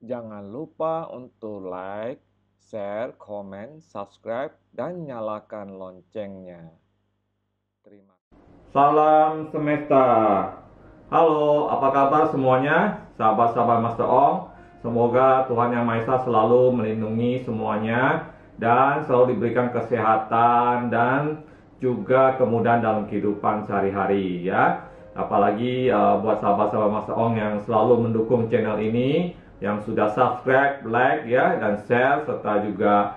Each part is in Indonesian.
Jangan lupa untuk like, share, komen, subscribe, dan nyalakan loncengnya. Terima kasih. Salam semesta. Halo, apa kabar semuanya? Sahabat-sahabat Master Ong. Semoga Tuhan Yang Maha Esa selalu melindungi semuanya dan selalu diberikan kesehatan dan juga kemudahan dalam kehidupan sehari-hari ya. Apalagi buat sahabat-sahabat Master Ong yang selalu mendukung channel ini, yang sudah subscribe, like ya, dan share, serta juga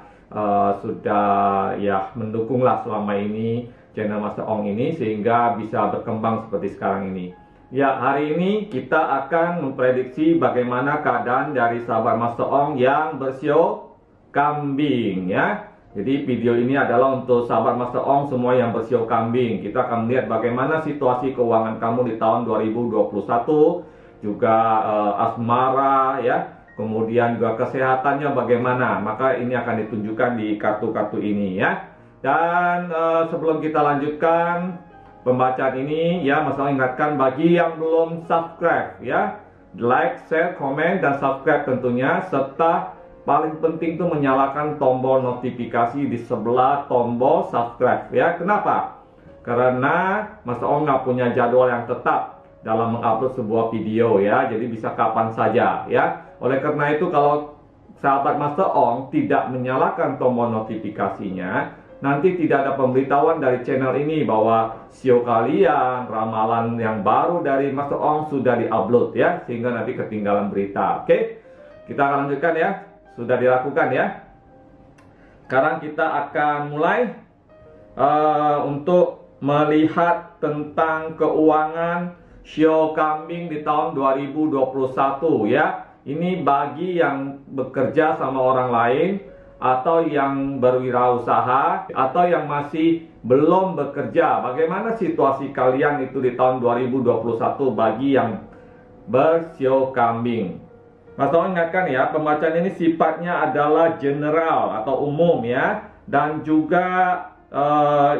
sudah ya mendukunglah selama ini channel Master Ong ini sehingga bisa berkembang seperti sekarang ini. Ya, hari ini kita akan memprediksi bagaimana keadaan dari sahabat Master Ong yang bersio kambing ya. Jadi video ini adalah untuk sahabat Master Ong semua yang bersio kambing. Kita akan melihat bagaimana situasi keuangan kamu di tahun 2021, juga asmara ya. Kemudian juga kesehatannya bagaimana. Maka ini akan ditunjukkan di kartu-kartu ini ya. Dan sebelum kita lanjutkan pembacaan ini ya, Mas Ong ingatkan bagi yang belum subscribe ya, like, share, komen, dan subscribe tentunya, serta paling penting itu menyalakan tombol notifikasi di sebelah tombol subscribe ya. Kenapa? Karena Mas Ong nggak punya jadwal yang tetap dalam mengupload sebuah video ya, jadi bisa kapan saja ya. Oleh karena itu kalau sahabat Master Ong tidak menyalakan tombol notifikasinya, nanti tidak ada pemberitahuan dari channel ini bahwa sio kalian, ramalan yang baru dari Master Ong sudah diupload ya, sehingga nanti ketinggalan berita. Oke, kita akan lanjutkan ya. Sudah dilakukan ya. Sekarang kita akan mulai untuk melihat tentang keuangan sio kambing di tahun 2021 ya. Ini bagi yang bekerja sama orang lain, atau yang berwirausaha, atau yang masih belum bekerja. Bagaimana situasi kalian itu di tahun 2021 bagi yang bersio kambing? Mas Ong ingatkan ya, pembacaan ini sifatnya adalah general atau umum ya. Dan juga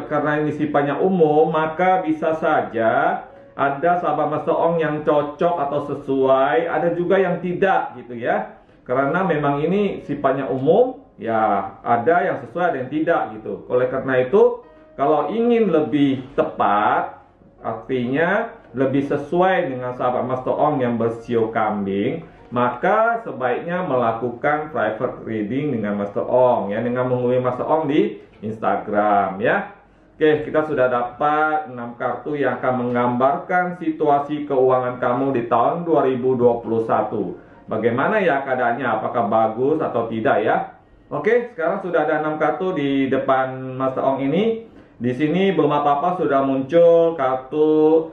karena ini sifatnya umum, maka bisa saja ada sahabat Mas Ong yang cocok atau sesuai, ada juga yang tidak gitu ya. Karena memang ini sifatnya umum, ya ada yang sesuai, ada yang tidak gitu. Oleh karena itu, kalau ingin lebih tepat, artinya lebih sesuai dengan sahabat Master Ong yang bersio kambing, maka sebaiknya melakukan private reading dengan Master Ong ya, dengan menghubungi Master Ong di Instagram ya. Oke, kita sudah dapat 6 kartu yang akan menggambarkan situasi keuangan kamu di tahun 2021. Bagaimana ya keadaannya? Apakah bagus atau tidak ya? Oke, sekarang sudah ada 6 kartu di depan Master Ong ini. Di sini belum apa-apa sudah muncul kartu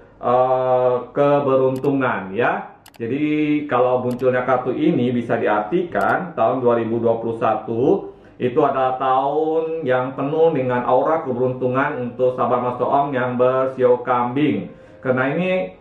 keberuntungan ya. Jadi kalau munculnya kartu ini bisa diartikan tahun 2021 itu adalah tahun yang penuh dengan aura keberuntungan untuk sahabat Master Ong yang bersio kambing. Karena ini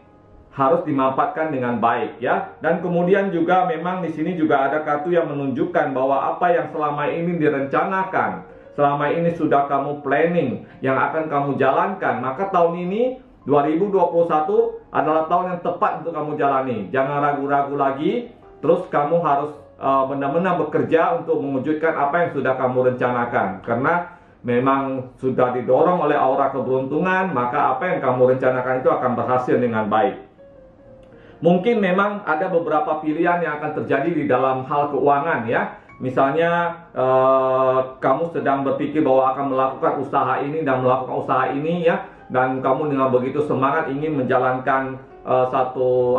harus dimanfaatkan dengan baik ya. Dan kemudian juga memang di sini juga ada kartu yang menunjukkan bahwa apa yang selama ini direncanakan, selama ini sudah kamu planning, yang akan kamu jalankan, maka tahun ini 2021 adalah tahun yang tepat untuk kamu jalani. Jangan ragu-ragu lagi, terus kamu harus benar-benar bekerja untuk mewujudkan apa yang sudah kamu rencanakan. Karena memang sudah didorong oleh aura keberuntungan, maka apa yang kamu rencanakan itu akan berhasil dengan baik. Mungkin memang ada beberapa pilihan yang akan terjadi di dalam hal keuangan ya. Misalnya kamu sedang berpikir bahwa akan melakukan usaha ini dan melakukan usaha ini ya, dan kamu dengan begitu semangat ingin menjalankan satu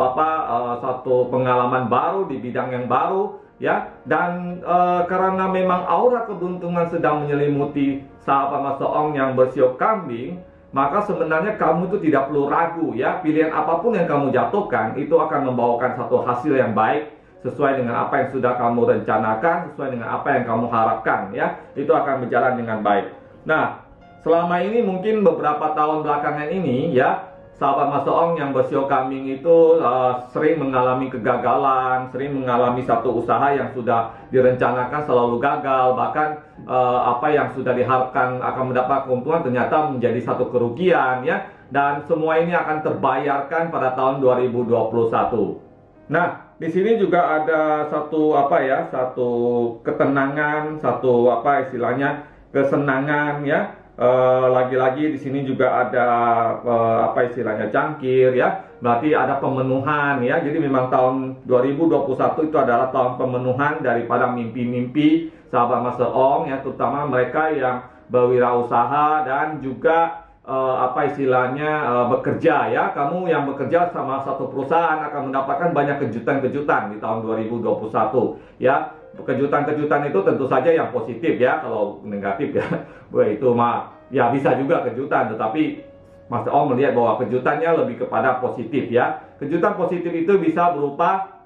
pengalaman baru di bidang yang baru ya. Dan karena memang aura keberuntungan sedang menyelimuti sahabat Master Ong yang bersio kambing, maka sebenarnya kamu itu tidak perlu ragu ya. Pilihan apapun yang kamu jatuhkan itu akan membawakan satu hasil yang baik, sesuai dengan apa yang sudah kamu rencanakan, sesuai dengan apa yang kamu harapkan ya. Itu akan berjalan dengan baik. Nah, selama ini mungkin beberapa tahun belakangan ini ya, sahabat Master Ong yang bersio kambing itu sering mengalami kegagalan, sering mengalami satu usaha yang sudah direncanakan selalu gagal. Bahkan apa yang sudah diharapkan akan mendapat keuntungan ternyata menjadi satu kerugian ya. Dan semua ini akan terbayarkan pada tahun 2021. Nah, di sini juga ada satu apa ya, satu ketenangan, satu apa istilahnya kesenangan ya. Lagi-lagi di sini juga ada apa istilahnya cangkir ya. Berarti ada pemenuhan ya. Jadi memang tahun 2021 itu adalah tahun pemenuhan daripada mimpi-mimpi sahabat Master Ong ya, terutama mereka yang berwirausaha dan juga apa istilahnya bekerja ya. Kamu yang bekerja sama satu perusahaan akan mendapatkan banyak kejutan-kejutan di tahun 2021 ya. Kejutan-kejutan itu tentu saja yang positif ya. Kalau negatif ya, itu mah ya bisa juga kejutan, tetapi Master Ong melihat bahwa kejutannya lebih kepada positif ya. Kejutan positif itu bisa berupa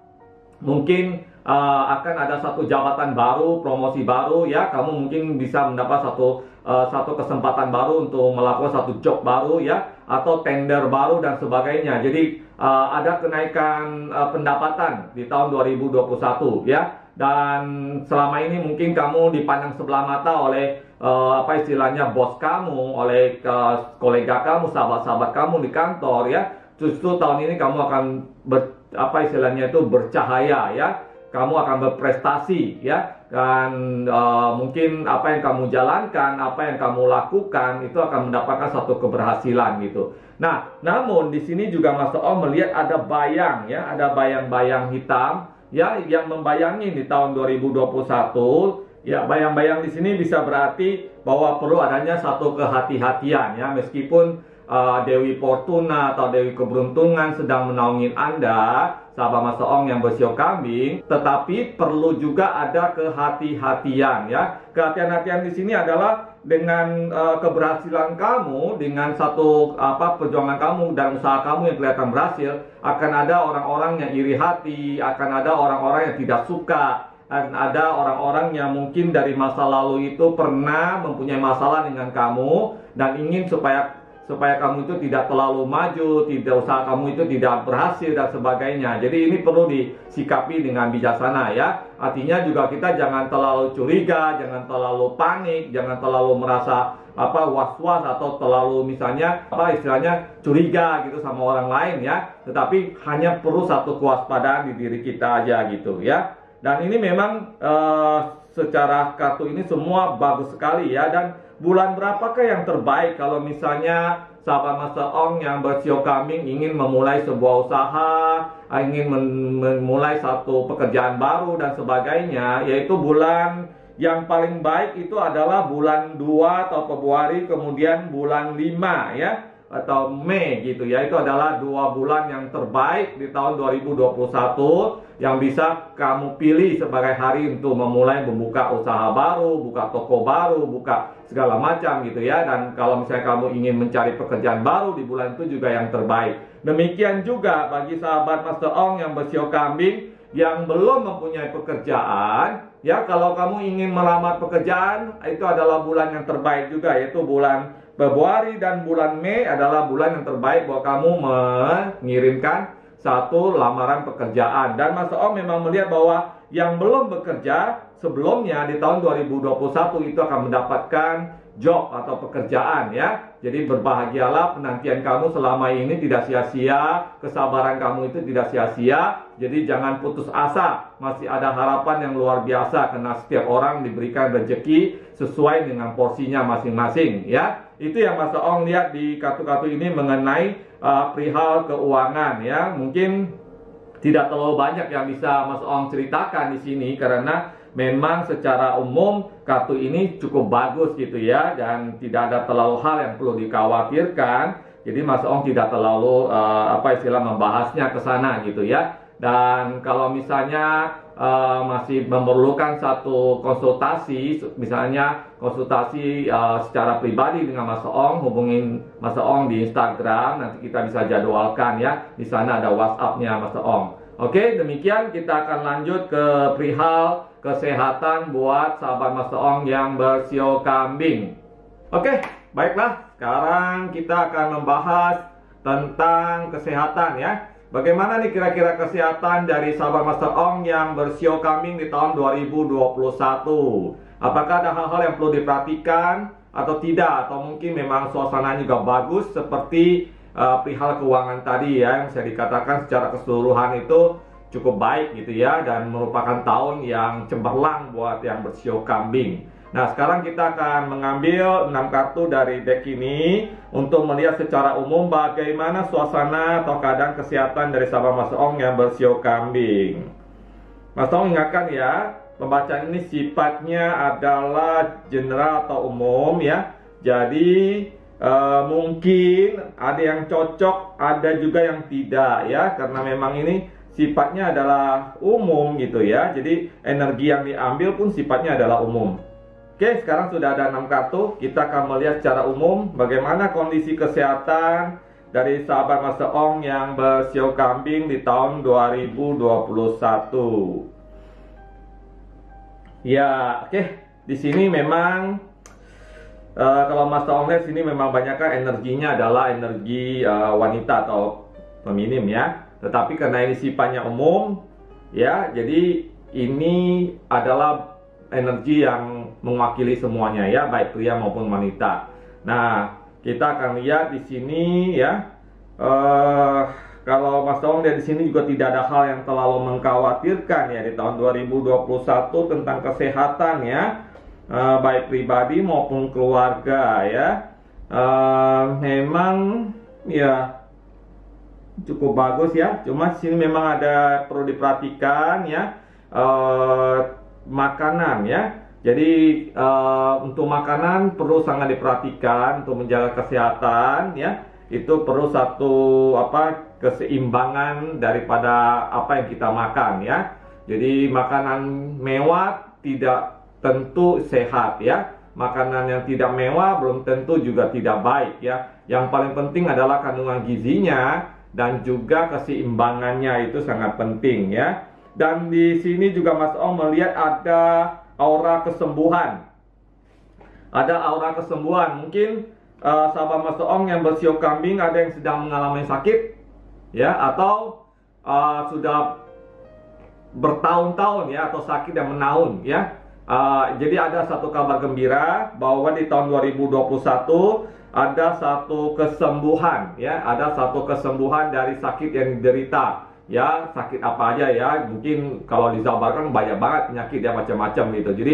mungkin akan ada satu jabatan baru, promosi baru ya. Kamu mungkin bisa mendapat satu kesempatan baru untuk melakukan satu job baru ya, atau tender baru dan sebagainya. Jadi ada kenaikan pendapatan di tahun 2021 ya. Dan selama ini mungkin kamu dipandang sebelah mata oleh apa istilahnya bos kamu, oleh kolega kamu, sahabat-sahabat kamu di kantor ya. Justru tahun ini kamu akan apa istilahnya itu bercahaya ya. Kamu akan berprestasi ya, dan mungkin apa yang kamu jalankan, apa yang kamu lakukan itu akan mendapatkan satu keberhasilan gitu. Nah, namun di sini juga Master Ong melihat ada bayang ya, ada bayang-bayang hitam ya yang membayangi di tahun 2021. Ya, bayang-bayang di sini bisa berarti bahwa perlu adanya satu kehati-hatian ya, meskipun Dewi Fortuna atau Dewi Keberuntungan sedang menaungi Anda, sahabat Master Ong yang bersio kambing, tetapi perlu juga ada kehati-hatian ya. Kehati-hatian di sini adalah dengan keberhasilan kamu, dengan satu apa perjuangan kamu dan usaha kamu yang kelihatan berhasil, akan ada orang-orang yang iri hati, akan ada orang-orang yang tidak suka, dan ada orang-orang yang mungkin dari masa lalu itu pernah mempunyai masalah dengan kamu dan ingin supaya kamu itu tidak terlalu maju, tidak usaha kamu itu tidak berhasil dan sebagainya. Jadi ini perlu disikapi dengan bijaksana ya. Artinya juga kita jangan terlalu curiga, jangan terlalu panik, jangan terlalu merasa apa was-was atau terlalu misalnya apa istilahnya curiga gitu sama orang lain ya. Tetapi hanya perlu satu kewaspadaan di diri kita aja gitu ya. Dan ini memang secara kartu ini semua bagus sekali ya. Dan bulan berapakah yang terbaik kalau misalnya sahabat Master Ong yang bersio kambing ingin memulai sebuah usaha, ingin memulai satu pekerjaan baru dan sebagainya, yaitu bulan yang paling baik itu adalah bulan 2 atau Februari, kemudian bulan 5 ya, atau Mei gitu ya. Itu adalah 2 bulan yang terbaik di tahun 2021 yang bisa kamu pilih sebagai hari untuk memulai membuka usaha baru, buka toko baru, buka segala macam gitu ya. Dan kalau misalnya kamu ingin mencari pekerjaan baru di bulan itu juga yang terbaik. Demikian juga bagi sahabat Master Ong yang bersio kambing yang belum mempunyai pekerjaan ya, kalau kamu ingin melamar pekerjaan itu adalah bulan yang terbaik juga, yaitu bulan Februari dan bulan Mei adalah bulan yang terbaik buat kamu mengirimkan satu lamaran pekerjaan. Dan Master Ong memang melihat bahwa yang belum bekerja sebelumnya di tahun 2021 itu akan mendapatkan job atau pekerjaan ya. Jadi berbahagialah, penantian kamu selama ini tidak sia-sia, kesabaran kamu itu tidak sia-sia. Jadi jangan putus asa, masih ada harapan yang luar biasa karena setiap orang diberikan rezeki sesuai dengan porsinya masing-masing ya. Itu yang Master Ong lihat di kartu-kartu ini mengenai perihal keuangan ya. Mungkin tidak terlalu banyak yang bisa Mas Ong ceritakan di sini karena memang secara umum kartu ini cukup bagus gitu ya, dan tidak ada terlalu hal yang perlu dikhawatirkan. Jadi Mas Ong tidak terlalu apa istilah membahasnya ke sana gitu ya. Dan kalau misalnya masih memerlukan satu konsultasi, misalnya konsultasi secara pribadi dengan Mas Ong, hubungin Mas Ong di Instagram, nanti kita bisa jadwalkan ya. Di sana ada WhatsApp-nya Mas Ong. Oke, demikian kita akan lanjut ke perihal kesehatan buat sahabat Mas Ong yang bersio kambing. Oke, baiklah. Sekarang kita akan membahas tentang kesehatan ya. Bagaimana nih kira-kira kesehatan dari sahabat Master Ong yang bersio kambing di tahun 2021? Apakah ada hal-hal yang perlu diperhatikan atau tidak? Atau mungkin memang suasananya juga bagus seperti perihal keuangan tadi ya, yang saya dikatakan secara keseluruhan itu cukup baik gitu ya, dan merupakan tahun yang cemerlang buat yang bersio kambing. Nah, sekarang kita akan mengambil 6 kartu dari deck ini untuk melihat secara umum bagaimana suasana atau keadaan kesehatan dari sahabat Mas Ong yang bersio kambing. Mas Ong ingatkan ya, pembacaan ini sifatnya adalah general atau umum ya. Jadi mungkin ada yang cocok, ada juga yang tidak ya, karena memang ini sifatnya adalah umum gitu ya. Jadi energi yang diambil pun sifatnya adalah umum. Oke, sekarang sudah ada 6 kartu. Kita akan melihat secara umum bagaimana kondisi kesehatan dari sahabat Mas Ong yang bersio kambing di tahun 2021. Ya, oke. Di sini memang kalau Mas Ong lihat sini memang banyaknya energinya adalah energi wanita atau feminim ya. Tetapi karena ini sifatnya umum ya, jadi ini adalah energi yang mewakili semuanya ya, baik pria maupun wanita. Nah, kita akan lihat di sini ya. Kalau Mas Ong lihat di sini juga tidak ada hal yang terlalu mengkhawatirkan ya di tahun 2021 tentang kesehatan ya, baik pribadi maupun keluarga ya. Memang ya cukup bagus ya. Cuma di sini memang ada perlu diperhatikan ya. Makanan ya, jadi untuk makanan perlu sangat diperhatikan untuk menjaga kesehatan ya. Itu perlu satu keseimbangan daripada apa yang kita makan ya. Jadi makanan mewah tidak tentu sehat ya, makanan yang tidak mewah belum tentu juga tidak baik ya. Yang paling penting adalah kandungan gizinya dan juga keseimbangannya, itu sangat penting ya. Dan di sini juga Mas Ong melihat ada aura kesembuhan. Ada aura kesembuhan. Mungkin sahabat Mas Ong yang bersio kambing ada yang sedang mengalami sakit ya, atau sudah bertahun-tahun ya, atau sakit yang menahun ya. Jadi ada satu kabar gembira bahwa di tahun 2021 ada satu kesembuhan ya, ada satu kesembuhan dari sakit yang diderita. Ya, sakit apa aja ya, mungkin kalau dijabarkan banyak banget penyakit ya, macam-macam gitu. Jadi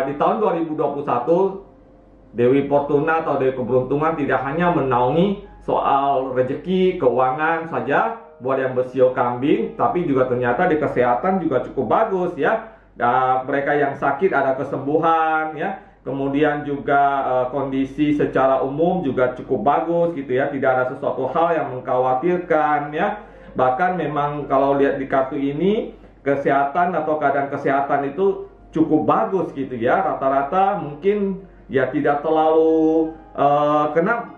di tahun 2021 Dewi Fortuna atau Dewi Keberuntungan tidak hanya menaungi soal rezeki, keuangan saja buat yang bersio kambing, tapi juga ternyata di kesehatan juga cukup bagus ya. Mereka yang sakit ada kesembuhan ya. Kemudian juga kondisi secara umum juga cukup bagus gitu ya, tidak ada sesuatu hal yang mengkhawatirkan ya. Bahkan memang kalau lihat di kartu ini, kesehatan atau keadaan kesehatan itu cukup bagus gitu ya. Rata-rata mungkin ya tidak terlalu kena.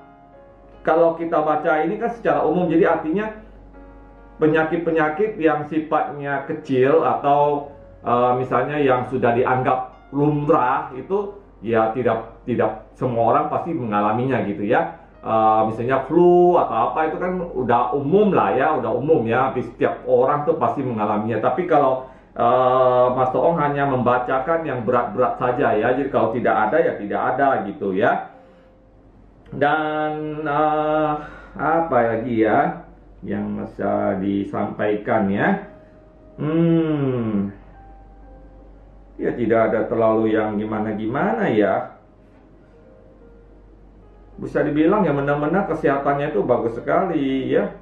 Kalau kita baca ini kan secara umum, jadi artinya penyakit-penyakit yang sifatnya kecil atau misalnya yang sudah dianggap lumrah itu ya tidak semua orang pasti mengalaminya gitu ya. Misalnya flu atau apa itu kan udah umum lah ya, udah umum ya, hampir setiap orang tuh pasti mengalaminya. Tapi kalau Mas Ong hanya membacakan yang berat-berat saja ya, jadi kalau tidak ada ya tidak ada gitu ya. Dan apa lagi ya yang bisa disampaikan ya? Ya tidak ada terlalu yang gimana-gimana ya. Bisa dibilang ya benar-benar kesehatannya itu bagus sekali ya.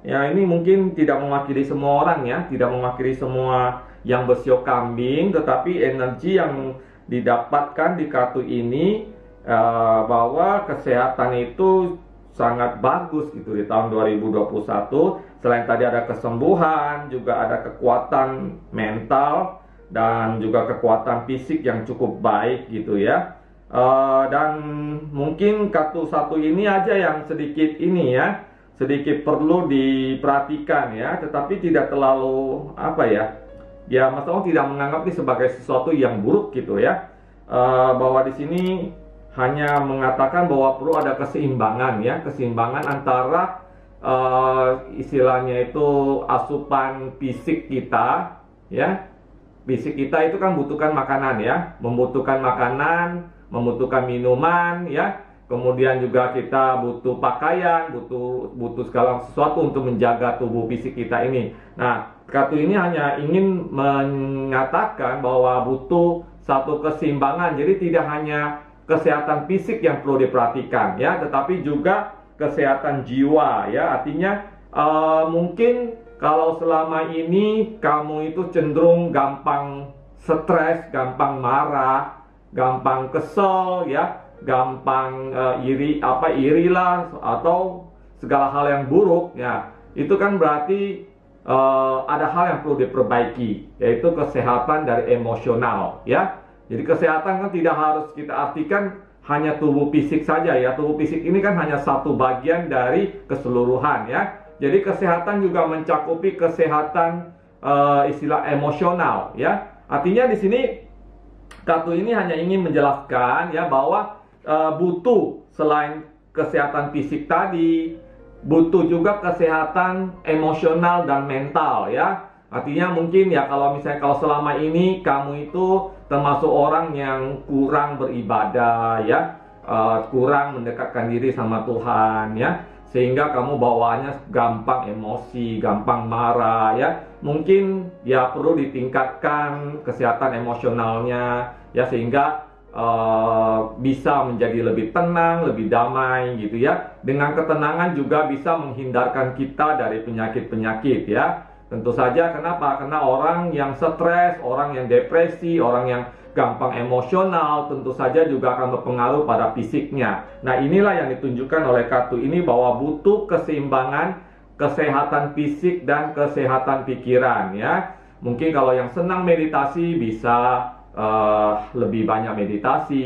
Ya ini mungkin tidak mewakili semua orang ya, tidak mewakili semua yang bersio kambing, tetapi energi yang didapatkan di kartu ini bahwa kesehatan itu sangat bagus gitu di tahun 2021. Selain tadi ada kesembuhan, juga ada kekuatan mental dan juga kekuatan fisik yang cukup baik gitu ya. Dan mungkin kartu satu ini aja yang sedikit ini ya, sedikit perlu diperhatikan ya, tetapi tidak terlalu apa ya, ya Mas Ong tidak menganggap ini sebagai sesuatu yang buruk gitu ya. Bahwa di sini hanya mengatakan bahwa perlu ada keseimbangan ya, keseimbangan antara istilahnya itu asupan fisik kita ya. Fisik kita itu kan butuhkan makanan ya, membutuhkan makanan, membutuhkan minuman ya. kemudian juga kita butuh pakaian, butuh segala sesuatu untuk menjaga tubuh fisik kita ini. Nah, kartu ini hanya ingin mengatakan bahwa butuh satu keseimbangan. Jadi tidak hanya kesehatan fisik yang perlu diperhatikan ya, tetapi juga kesehatan jiwa ya. Artinya mungkin kalau selama ini kamu itu cenderung gampang stres, gampang marah, gampang kesel ya, gampang irilah atau segala hal yang buruk ya, itu kan berarti ada hal yang perlu diperbaiki, yaitu kesehatan dari emosional ya. Jadi kesehatan kan tidak harus kita artikan hanya tubuh fisik saja ya. Tubuh fisik ini kan hanya satu bagian dari keseluruhan ya. Jadi kesehatan juga mencakupi kesehatan istilah emosional ya. Artinya di sini kartu ini hanya ingin menjelaskan ya bahwa butuh selain kesehatan fisik tadi, butuh juga kesehatan emosional dan mental ya. Artinya mungkin ya kalau selama ini kamu itu termasuk orang yang kurang beribadah ya, kurang mendekatkan diri sama Tuhan ya, sehingga kamu bawaannya gampang emosi, gampang marah ya. Mungkin ya perlu ditingkatkan kesehatan emosionalnya ya, sehingga bisa menjadi lebih tenang, lebih damai gitu ya. Dengan ketenangan juga bisa menghindarkan kita dari penyakit-penyakit ya. Tentu saja kenapa? Karena orang yang stres, orang yang depresi, orang yang gampang emosional tentu saja juga akan berpengaruh pada fisiknya. Nah, inilah yang ditunjukkan oleh kartu ini bahwa butuh keseimbangan kesehatan fisik dan kesehatan pikiran ya. Mungkin kalau yang senang meditasi bisa lebih banyak meditasi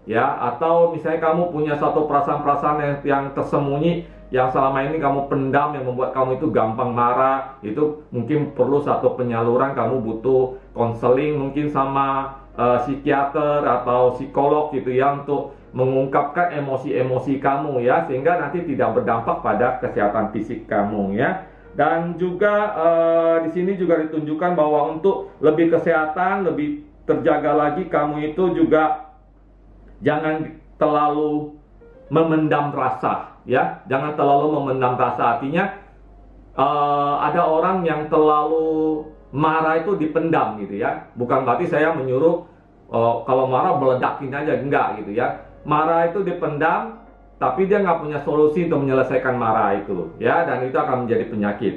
ya, atau misalnya kamu punya satu perasaan-perasaan yang tersembunyi yang selama ini kamu pendam, yang membuat kamu itu gampang marah, itu mungkin perlu satu penyaluran, kamu butuh konseling mungkin sama psikiater atau psikolog gitu ya, untuk mengungkapkan emosi-emosi kamu ya, sehingga nanti tidak berdampak pada kesehatan fisik kamu ya. Dan juga di sini juga ditunjukkan bahwa untuk lebih kesehatan, lebih terjaga lagi, kamu itu juga jangan terlalu memendam rasa ya, jangan terlalu memendam rasa. Artinya ada orang yang terlalu marah itu dipendam gitu ya. Bukan berarti saya menyuruh kalau marah meledakin aja, enggak gitu ya. Marah itu dipendam, tapi dia nggak punya solusi untuk menyelesaikan marah itu ya, dan itu akan menjadi penyakit.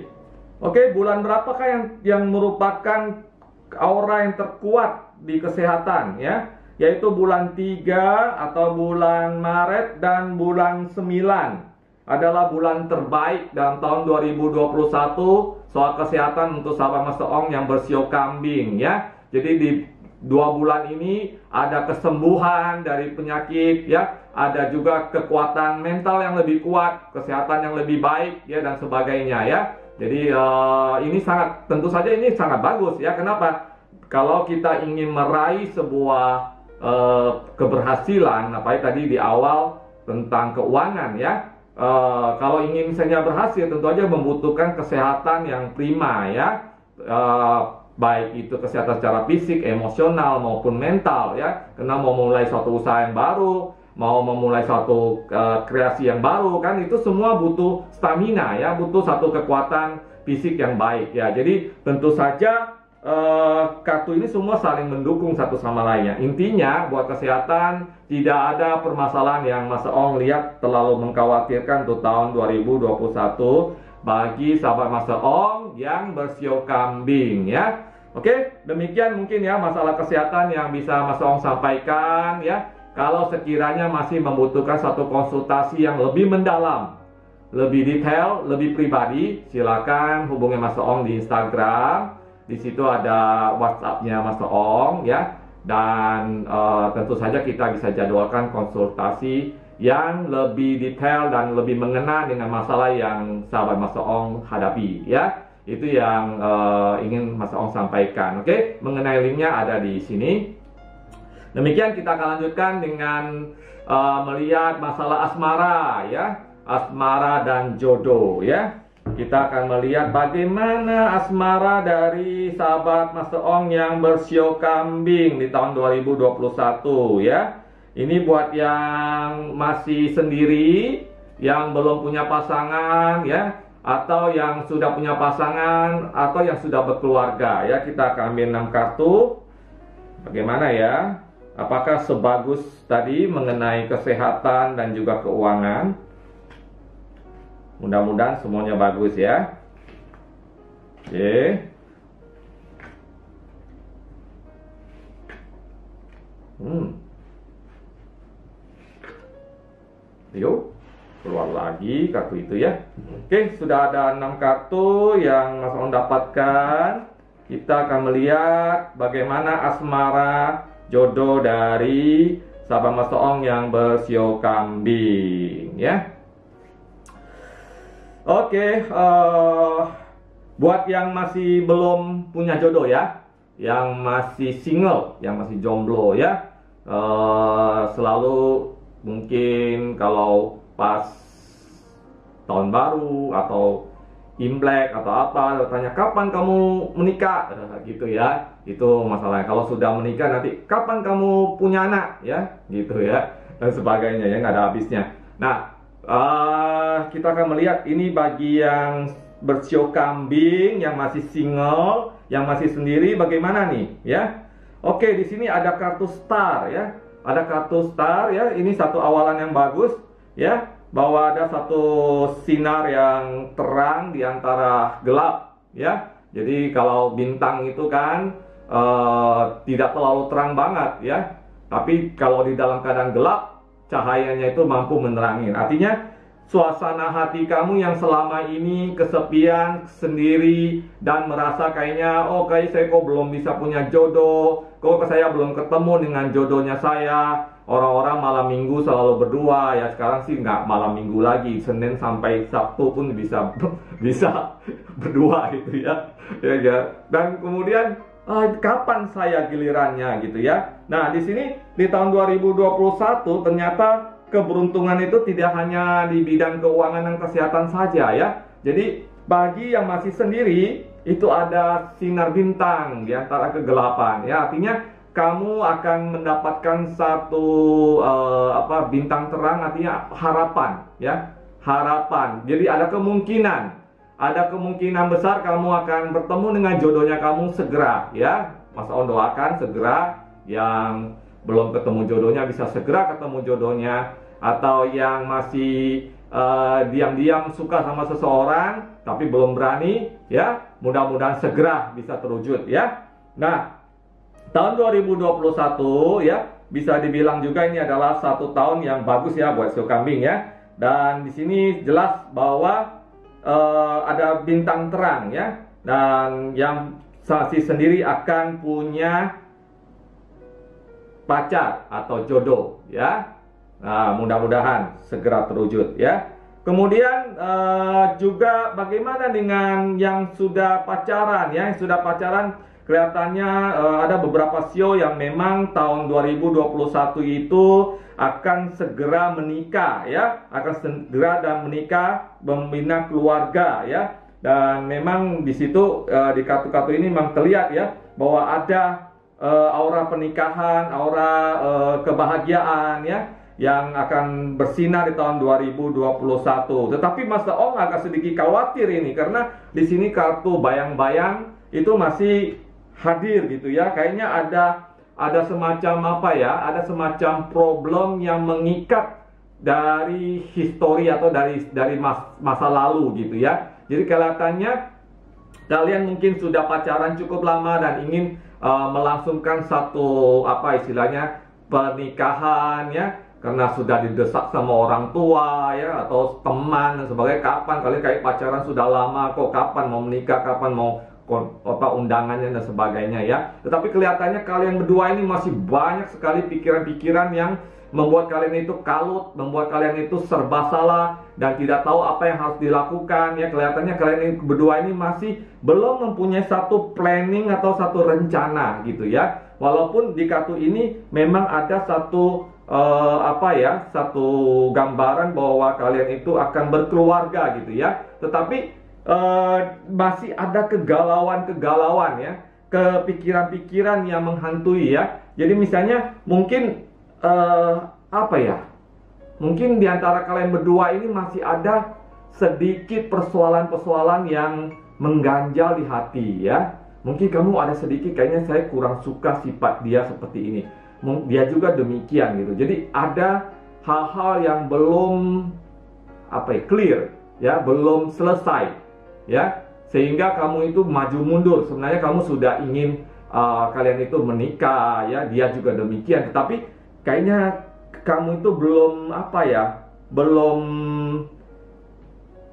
Oke, bulan berapakah yang merupakan aura yang terkuat di kesehatan ya? Yaitu bulan 3 atau bulan Maret dan bulan 9 adalah bulan terbaik dalam tahun 2021 soal kesehatan untuk sahabat Master Ong yang bersio kambing ya. Jadi di 2 bulan ini ada kesembuhan dari penyakit ya, ada juga kekuatan mental yang lebih kuat, kesehatan yang lebih baik ya, dan sebagainya ya. Jadi ini tentu saja ini sangat bagus ya. Kenapa? Kalau kita ingin meraih sebuah keberhasilan, apalagi tadi di awal tentang keuangan ya, kalau ingin misalnya berhasil, tentu aja membutuhkan kesehatan yang prima ya, baik itu kesehatan secara fisik, emosional maupun mental ya. Karena mau mulai suatu usaha yang baru, mau memulai suatu kreasi yang baru, kan itu semua butuh stamina ya, butuh satu kekuatan fisik yang baik ya. Jadi tentu saja kartu ini semua saling mendukung satu sama lainnya. Intinya buat kesehatan tidak ada permasalahan yang Mas Ong lihat terlalu mengkhawatirkan untuk tahun 2021 bagi sahabat Mas Ong yang bersio kambing ya. Oke, demikian mungkin ya masalah kesehatan yang bisa Mas Ong sampaikan ya. Kalau sekiranya masih membutuhkan satu konsultasi yang lebih mendalam, lebih detail, lebih pribadi, silakan hubungi Mas Ong di Instagram. Di situ ada WhatsApp-nya Mas Ong ya, dan tentu saja kita bisa jadwalkan konsultasi yang lebih detail dan lebih mengena dengan masalah yang sahabat Mas Ong hadapi ya. Itu yang ingin Mas Ong sampaikan. Oke, mengenai linknya ada di sini. Demikian kita akan lanjutkan dengan melihat masalah asmara ya, asmara dan jodoh ya. Kita akan melihat bagaimana asmara dari sahabat Master Ong yang bersio kambing di tahun 2021 ya. Ini buat yang masih sendiri, yang belum punya pasangan ya, atau yang sudah punya pasangan, atau yang sudah berkeluarga ya. Kita akan ambil 6 kartu. Bagaimana ya? Apakah sebagus tadi mengenai kesehatan dan juga keuangan? Mudah-mudahan semuanya bagus ya. Oke. Yuk, keluar lagi kartu itu ya. Oke, sudah ada 6 kartu yang Mas On dapatkan. Kita akan melihat bagaimana asmara jodoh dari sahabat Mas Ong yang bersio kambing ya. Oke, buat yang masih belum punya jodoh ya, yang masih single, yang masih jomblo ya, selalu mungkin kalau pas tahun baru atau Imlek atau apa, tanya kapan kamu menikah, gitu ya. Itu masalahnya. Kalau sudah menikah nanti kapan kamu punya anak ya, gitu ya, dan sebagainya ya, nggak ada habisnya. Nah, kita akan melihat ini bagi yang bersio kambing, yang masih single, yang masih sendiri, bagaimana nih ya. Oke, di sini ada kartu star ya. Ada kartu star ya, ini satu awalan yang bagus ya, bahwa ada satu sinar yang terang di antara gelap ya. Jadi kalau bintang itu kan tidak terlalu terang banget ya, tapi kalau di dalam keadaan gelap, cahayanya itu mampu menerangi. Artinya suasana hati kamu yang selama ini kesepian, sendiri, dan merasa kayaknya, oh kayak saya kok belum bisa punya jodoh, kok saya belum ketemu dengan jodohnya saya. Orang-orang malam minggu selalu berdua ya, sekarang sih nggak malam minggu lagi, Senin sampai Sabtu pun bisa bisa berdua gitu ya. Dan kemudian kapan saya gilirannya gitu ya. Nah, di sini di tahun 2021 ternyata keberuntungan itu tidak hanya di bidang keuangan dan kesehatan saja ya. Jadi bagi yang masih sendiri itu ada sinar bintang di antara kegelapan ya. Artinya kamu akan mendapatkan satu bintang terang, artinya harapan ya. Harapan. Jadi ada kemungkinan besar kamu akan bertemu dengan jodohnya kamu segera ya. Mas On doakan segera, yang belum ketemu jodohnya bisa segera ketemu jodohnya, atau yang masih diam-diam suka sama seseorang tapi belum berani ya, mudah-mudahan segera bisa terwujud ya. Nah, tahun 2021 ya, bisa dibilang juga ini adalah satu tahun yang bagus ya buat sio kambing ya. Dan di sini jelas bahwa ada bintang terang ya, dan yang masih sendiri akan punya pacar atau jodoh ya. Nah, mudah-mudahan segera terwujud ya. Kemudian juga bagaimana dengan yang sudah pacaran ya? Yang sudah pacaran kelihatannya ada beberapa sio yang memang tahun 2021 itu akan segera menikah ya, akan segera dan menikah, membina keluarga ya. Dan memang di situ di kartu-kartu ini memang terlihat ya bahwa ada aura pernikahan, aura kebahagiaan ya, yang akan bersinar di tahun 2021. Tetapi Mas Ong agak sedikit khawatir ini karena di sini kartu bayang-bayang itu masih hadir gitu ya. Kayaknya ada semacam apa ya? Ada semacam problem yang mengikat dari histori atau dari masa lalu gitu ya. Jadi kelihatannya kalian mungkin sudah pacaran cukup lama dan ingin melangsungkan satu apa istilahnya pernikahan ya, karena sudah didesak sama orang tua ya atau teman dan sebagainya. Kapan kalian kayak pacaran sudah lama kok, kapan mau menikah, kapan mau undangannya dan sebagainya ya. Tetapi kelihatannya kalian berdua ini masih banyak sekali pikiran-pikiran yang membuat kalian itu kalut, membuat kalian itu serba salah dan tidak tahu apa yang harus dilakukan ya. Kelihatannya kalian ini berdua ini masih belum mempunyai satu planning atau satu rencana gitu ya. Walaupun di kartu ini memang ada satu satu gambaran bahwa kalian itu akan berkeluarga gitu ya. Tetapi masih ada kegalauan ya, kepikiran-pikiran yang menghantui ya. Jadi misalnya mungkin apa ya? Mungkin di antara kalian berdua ini masih ada sedikit persoalan-persoalan yang mengganjal di hati ya. Mungkin kamu ada sedikit kayaknya saya kurang suka sifat dia seperti ini. Dia juga demikian gitu. Jadi ada hal-hal yang belum clear ya, belum selesai ya. Sehingga kamu itu maju mundur. Sebenarnya kamu sudah ingin kalian itu menikah ya, dia juga demikian. Tetapi kayaknya kamu itu belum belum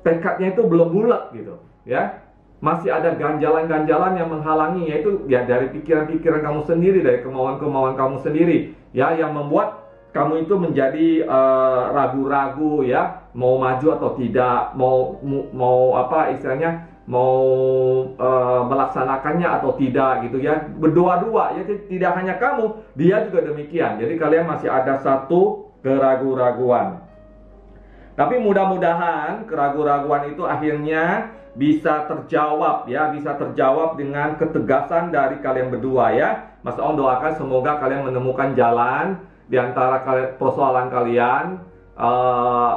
tekadnya itu belum bulat gitu ya. Masih ada ganjalan-ganjalan yang menghalangi, yaitu ya dari pikiran-pikiran kamu sendiri, dari kemauan-kemauan kamu sendiri ya, yang membuat kamu itu menjadi ragu-ragu ya, mau maju atau tidak, mau melaksanakannya atau tidak gitu ya. Berdua-dua ya, tidak hanya kamu, dia juga demikian. Jadi kalian masih ada satu keraguan-raguan. Tapi mudah-mudahan keraguan-raguan itu akhirnya bisa terjawab ya, bisa terjawab dengan ketegasan dari kalian berdua ya. Mas Om doakan semoga kalian menemukan jalan di antara persoalan kalian,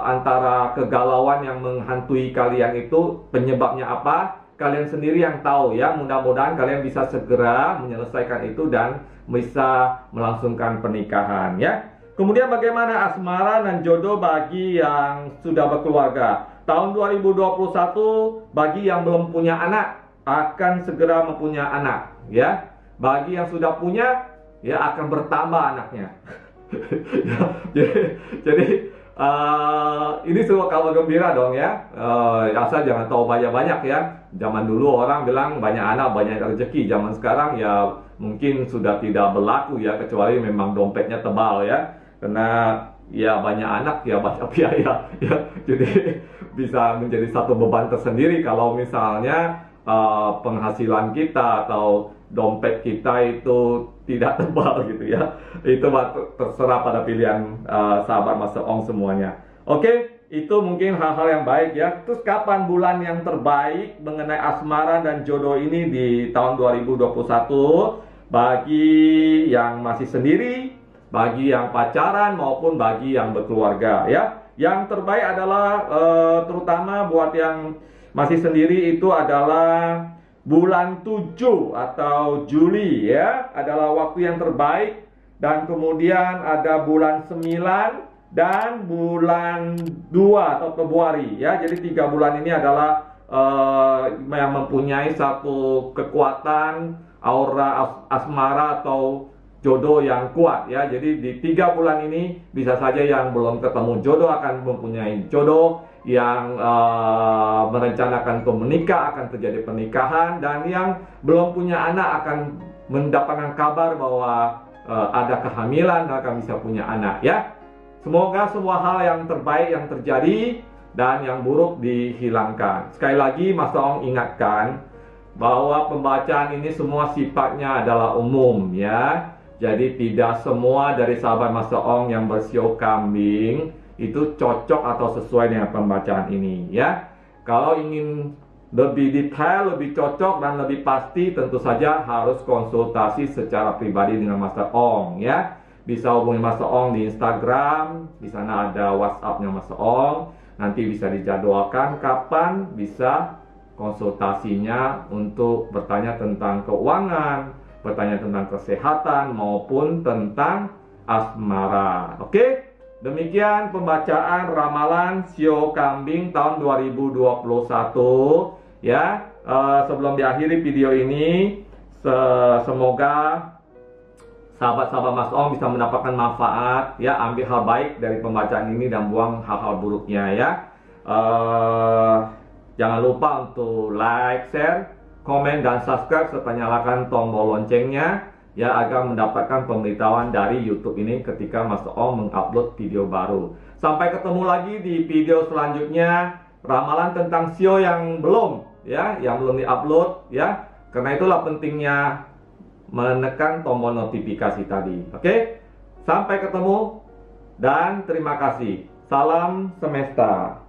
antara kegalauan yang menghantui kalian itu penyebabnya apa, kalian sendiri yang tahu ya. Mudah-mudahan kalian bisa segera menyelesaikan itu dan bisa melangsungkan pernikahan ya. Kemudian bagaimana asmara dan jodoh bagi yang sudah berkeluarga? Tahun 2021 bagi yang belum punya anak akan segera mempunyai anak ya. Bagi yang sudah punya ya akan bertambah anaknya. jadi ini sebuah kabar gembira dong ya. Asal jangan tahu banyak-banyak ya. Zaman dulu orang bilang banyak anak banyak rezeki. Zaman sekarang ya mungkin sudah tidak berlaku ya, kecuali memang dompetnya tebal ya. Karena ya banyak anak ya banyak biaya ya. Jadi bisa menjadi satu beban tersendiri kalau misalnya penghasilan kita atau dompet kita itu tidak tebal gitu ya. Itu terserah pada pilihan sahabat Master Ong semuanya. Oke, itu mungkin hal-hal yang baik ya. Terus kapan bulan yang terbaik mengenai asmara dan jodoh ini di tahun 2021 bagi yang masih sendiri, bagi yang pacaran maupun bagi yang berkeluarga ya. Yang terbaik adalah terutama buat yang masih sendiri itu adalah bulan 7 atau Juli ya, adalah waktu yang terbaik. Dan kemudian ada bulan 9 dan bulan 2 atau Februari ya. Jadi 3 bulan ini adalah yang mempunyai satu kekuatan aura asmara atau jodoh yang kuat ya. Jadi di 3 bulan ini bisa saja yang belum ketemu jodoh akan mempunyai jodoh, yang merencanakan untuk menikah akan terjadi pernikahan, dan yang belum punya anak akan mendapatkan kabar bahwa ada kehamilan dan akan bisa punya anak ya. Semoga semua hal yang terbaik yang terjadi dan yang buruk dihilangkan. Sekali lagi Mas Ong ingatkan bahwa pembacaan ini semua sifatnya adalah umum ya. Jadi tidak semua dari sahabat Master Ong yang bersio kambing itu cocok atau sesuai dengan pembacaan ini ya. Kalau ingin lebih detail, lebih cocok dan lebih pasti, tentu saja harus konsultasi secara pribadi dengan Master Ong ya. Bisa hubungi Master Ong di Instagram, di sana ada WhatsApp-nya Master Ong. Nanti bisa dijadwalkan kapan bisa konsultasinya untuk bertanya tentang keuangan, bertanya tentang kesehatan maupun tentang asmara. Oke, demikian pembacaan ramalan sio kambing tahun 2021 ya. Sebelum diakhiri video ini, semoga sahabat-sahabat Mas Ong bisa mendapatkan manfaat ya. Ambil hal baik dari pembacaan ini dan buang hal-hal buruknya ya. Jangan lupa untuk like, share, komen, dan subscribe, serta nyalakan tombol loncengnya ya, agar mendapatkan pemberitahuan dari YouTube ini ketika Master Ong mengupload video baru. Sampai ketemu lagi di video selanjutnya, ramalan tentang sio yang belum diupload ya. Karena itulah pentingnya menekan tombol notifikasi tadi. Oke? Sampai ketemu dan terima kasih. Salam semesta.